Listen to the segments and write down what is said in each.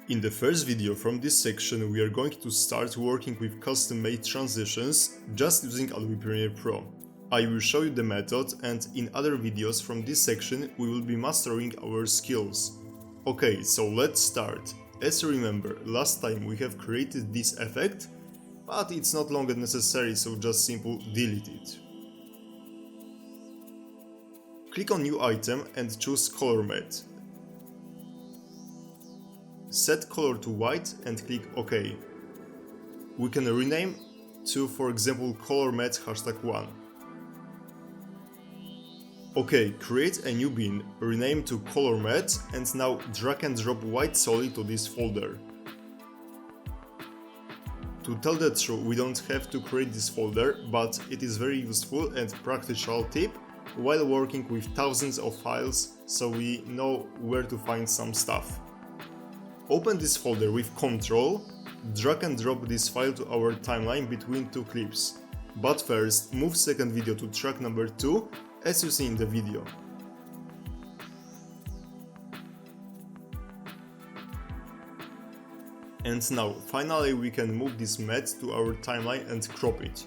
In the first video from this section, we are going to start working with custom-made transitions just using Adobe Premiere Pro. I will show you the method, and in other videos from this section we will be mastering our skills. Okay, so let's start. As you remember, last time we have created this effect, but it's not longer necessary, so just simply delete it. Click on New Item and choose Color Matte. Set color to white and click OK. We can rename to, for example, Color Matte #1. OK, create a new bin, rename to Color Matte, and now drag and drop white solid to this folder. To tell the truth, we don't have to create this folder, but it is very useful and practical tip while working with thousands of files, so we know where to find some stuff. Open this folder with Ctrl, drag and drop this file to our timeline between two clips. But first, move second video to track number 2, as you see in the video. And now, finally we can move this matte to our timeline and crop it.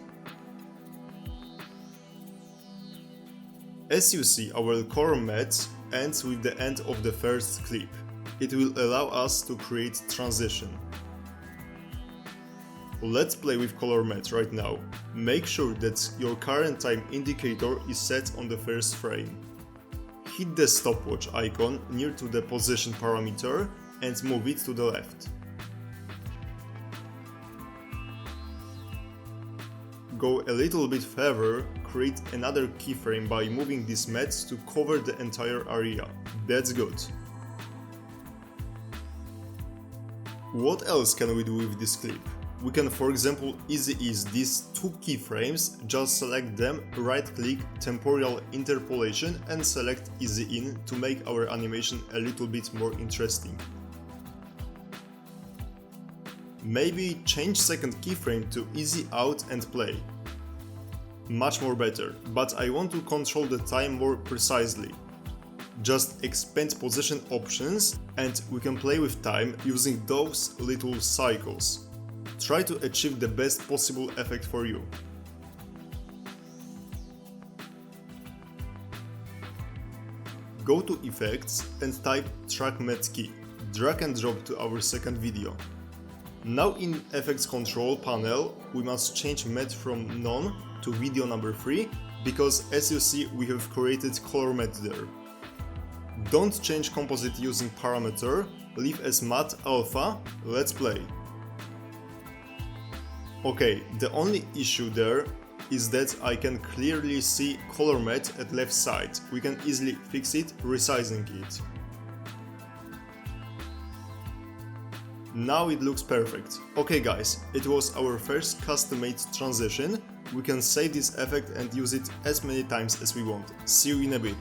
As you see, our color matte ends with the end of the first clip. It will allow us to create transition. Let's play with color matte right now. Make sure that your current time indicator is set on the first frame. Hit the stopwatch icon near to the position parameter and move it to the left. Go a little bit further, create another keyframe by moving this matte to cover the entire area. That's good. What else can we do with this clip? We can, for example, easy ease these two keyframes, just select them, right click, temporal interpolation and select easy in to make our animation a little bit more interesting. Maybe change second keyframe to easy out and play. Much more better, but I want to control the time more precisely. Just expand position options and we can play with time using those little cycles. Try to achieve the best possible effect for you. Go to Effects and type Track Matte key. Drag and drop to our second video. Now in Effects Control panel we must change matte from None to video number 3, because as you see we have created color matte there. Don't change composite using parameter, leave as matte alpha, let's play. Okay, the only issue there is that I can clearly see color matte at left side. We can easily fix it, resizing it. Now it looks perfect. Okay guys, it was our first custom-made transition. We can save this effect and use it as many times as we want. See you in a bit.